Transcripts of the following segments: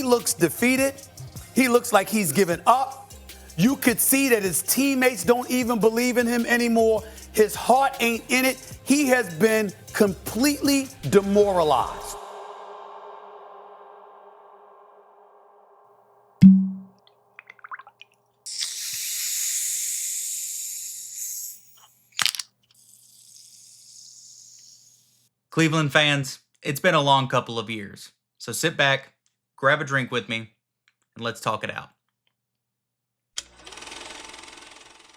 looks defeated. He looks like he's given up. You could see that his teammates don't even believe in him anymore. His heart ain't in it. He has been completely demoralized. Cleveland fans, it's been a long couple of years. So sit back, grab a drink with me, and let's talk it out.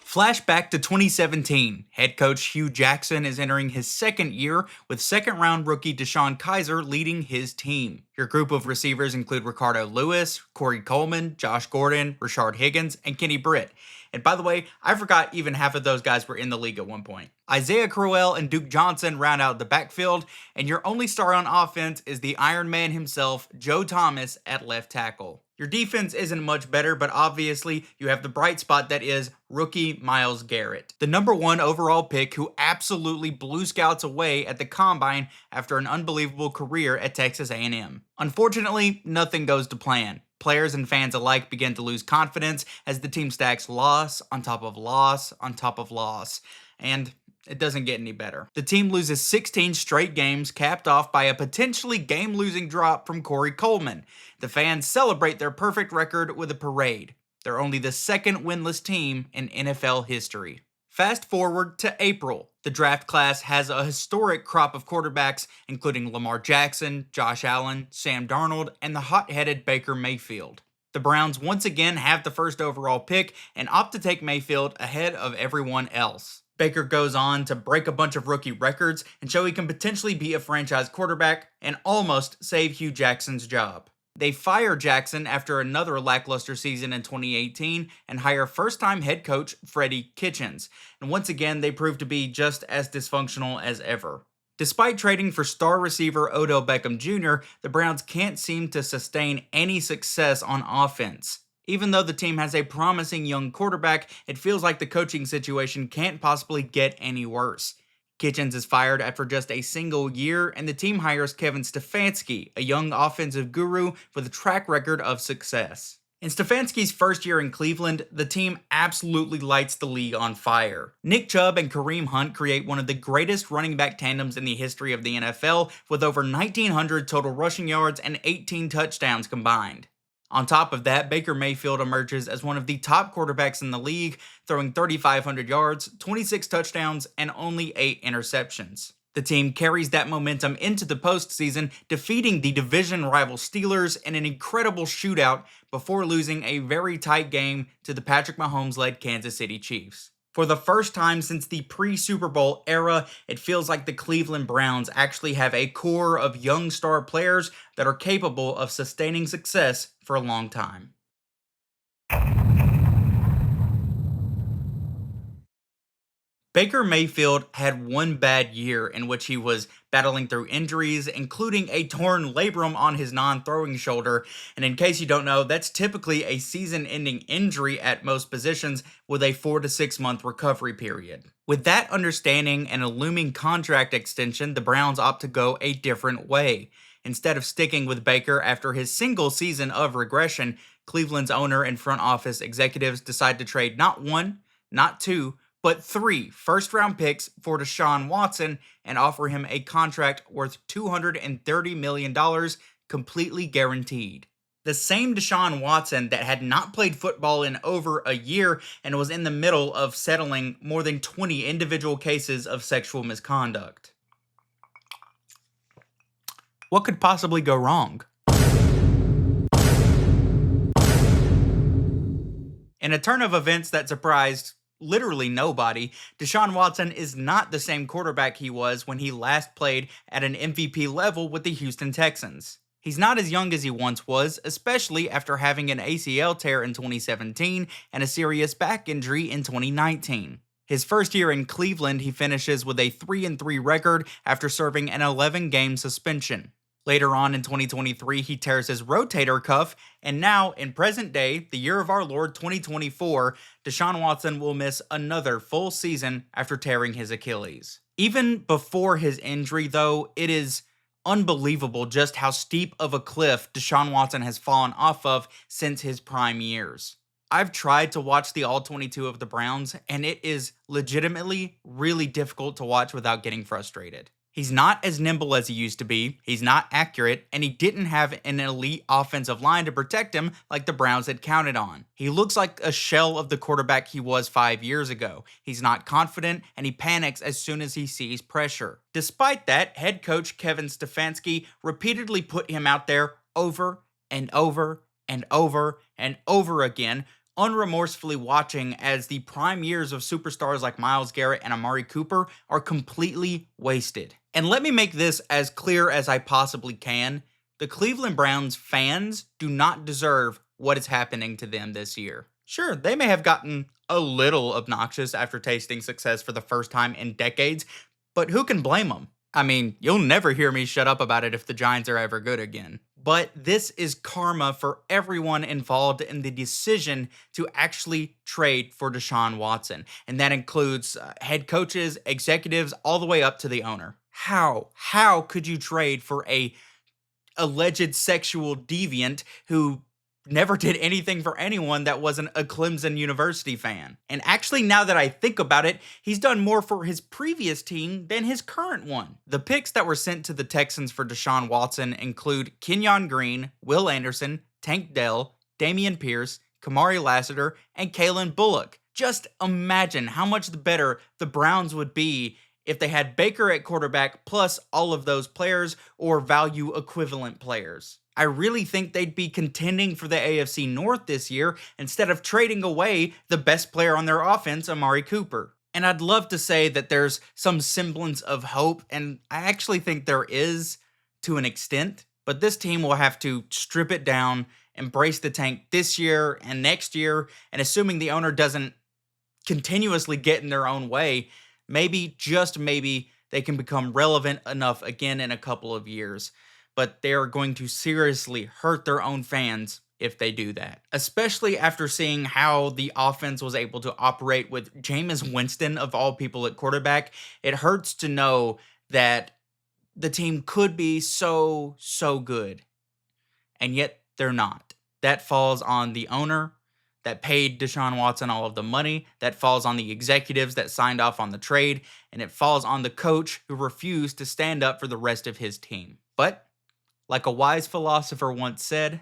Flashback to 2017. Head coach Hugh Jackson is entering his second year with second-round rookie Deshaun Kaiser leading his team. Your group of receivers include Ricardo Lewis, Corey Coleman, Josh Gordon, Rashard Higgins, and Kenny Britt. And by the way, I forgot even half of those guys were in the league at one point. Isaiah Crowell and Duke Johnson round out the backfield, and your only star on offense is the Iron Man himself, Joe Thomas, at left tackle. Your defense isn't much better, but obviously you have the bright spot that is rookie Myles Garrett, the #1 overall pick who absolutely blew scouts away at the combine after an unbelievable career at Texas A&M. Unfortunately, nothing goes to plan. Players and fans alike begin to lose confidence as the team stacks loss on top of loss on top of loss, and it doesn't get any better. The team loses 16 straight games, capped off by a potentially game-losing drop from Corey Coleman. The fans celebrate their perfect record with a parade. They're only the second winless team in NFL history. Fast forward to April. The draft class has a historic crop of quarterbacks, including Lamar Jackson, Josh Allen, Sam Darnold, and the hot-headed Baker Mayfield. The Browns once again have the first overall pick and opt to take Mayfield ahead of everyone else. Baker goes on to break a bunch of rookie records and show he can potentially be a franchise quarterback and almost save Hugh Jackson's job. They fire Jackson after another lackluster season in 2018 and hire first-time head coach Freddie Kitchens. And once again, they prove to be just as dysfunctional as ever. Despite trading for star receiver Odell Beckham Jr., the Browns can't seem to sustain any success on offense. Even though the team has a promising young quarterback, it feels like the coaching situation can't possibly get any worse. Kitchens is fired after just a single year, and the team hires Kevin Stefanski, a young offensive guru with a track record of success. In Stefanski's first year in Cleveland, the team absolutely lights the league on fire. Nick Chubb and Kareem Hunt create one of the greatest running back tandems in the history of the NFL, with over 1,900 total rushing yards and 18 touchdowns combined. On top of that, Baker Mayfield emerges as one of the top quarterbacks in the league, throwing 3,500 yards, 26 touchdowns, and only 8 interceptions. The team carries that momentum into the postseason, defeating the division rival Steelers in an incredible shootout before losing a very tight game to the Patrick Mahomes-led Kansas City Chiefs. For the first time since the pre-Super Bowl era, it feels like the Cleveland Browns actually have a core of young star players that are capable of sustaining success for a long time. Baker Mayfield had one bad year in which he was battling through injuries, including a torn labrum on his non-throwing shoulder. And in case you don't know, that's typically a season-ending injury at most positions with a 4 to 6 month recovery period. With that understanding and a looming contract extension, the Browns opt to go a different way. Instead of sticking with Baker after his single season of regression, Cleveland's owner and front office executives decide to trade not 1, not 2, but 3 first-round picks for Deshaun Watson and offer him a contract worth $230 million, completely guaranteed. The same Deshaun Watson that had not played football in over a year and was in the middle of settling more than 20 individual cases of sexual misconduct. What could possibly go wrong? In a turn of events that surprised literally nobody, Deshaun Watson is not the same quarterback he was when he last played at an MVP level with the Houston Texans. He's not as young as he once was, especially after having an ACL tear in 2017 and a serious back injury in 2019. His first year in Cleveland, he finishes with a 3-3 record after serving an 11-game suspension. Later on in 2023, he tears his rotator cuff, and now, in present day, the year of our Lord 2024, Deshaun Watson will miss another full season after tearing his Achilles. Even before his injury, though, it is unbelievable just how steep of a cliff Deshaun Watson has fallen off of since his prime years. I've tried to watch the all 22 of the Browns, and it is legitimately really difficult to watch without getting frustrated. He's not as nimble as he used to be, he's not accurate, and he didn't have an elite offensive line to protect him like the Browns had counted on. He looks like a shell of the quarterback he was 5 years ago. He's not confident, and he panics as soon as he sees pressure. Despite that, head coach Kevin Stefanski repeatedly put him out there over and over and over and over again, unremorsefully watching as the prime years of superstars like Myles, Garrett, and Amari Cooper are completely wasted. And let me make this as clear as I possibly can. The Cleveland Browns fans do not deserve what is happening to them this year. Sure, they may have gotten a little obnoxious after tasting success for the first time in decades, but who can blame them? I mean, you'll never hear me shut up about it if the Giants are ever good again. But this is karma for everyone involved in the decision to actually trade for Deshaun Watson. And that includes head coaches, executives, all the way up to the owner. How could you trade for a alleged sexual deviant who never did anything for anyone that wasn't a Clemson University fan? And actually, now that I think about it, he's done more for his previous team than his current one. The picks that were sent to the Texans for Deshaun Watson include Kenyon Green, Will Anderson, Tank Dell, Damian Pierce, Kamari Lassiter, and Kalen Bullock. Just imagine how much better the Browns would be if they had Baker at quarterback plus all of those players or value equivalent players. I really think they'd be contending for the AFC North this year instead of trading away the best player on their offense, Amari Cooper. And I'd love to say that there's some semblance of hope, and I actually think there is to an extent, but this team will have to strip it down, embrace the tank this year and next year, and assuming the owner doesn't continuously get in their own way, maybe, just maybe, they can become relevant enough again in a couple of years. But they're going to seriously hurt their own fans if they do that. Especially after seeing how the offense was able to operate with Jameis Winston, of all people, at quarterback. It hurts to know that the team could be so good, and yet they're not. That falls on the owner that paid Deshaun Watson all of the money, that falls on the executives that signed off on the trade, and it falls on the coach who refused to stand up for the rest of his team. But like a wise philosopher once said,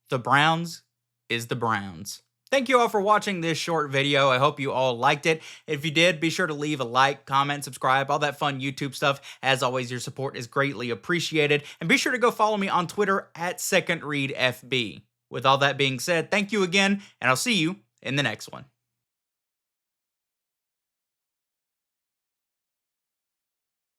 the Browns is the Browns. Thank you all for watching this short video. I hope you all liked it. If you did, be sure to leave a like, comment, subscribe, all that fun YouTube stuff. As always, your support is greatly appreciated. And be sure to go follow me on Twitter at SecondReadFB. With all that being said, thank you again, and I'll see you in the next one.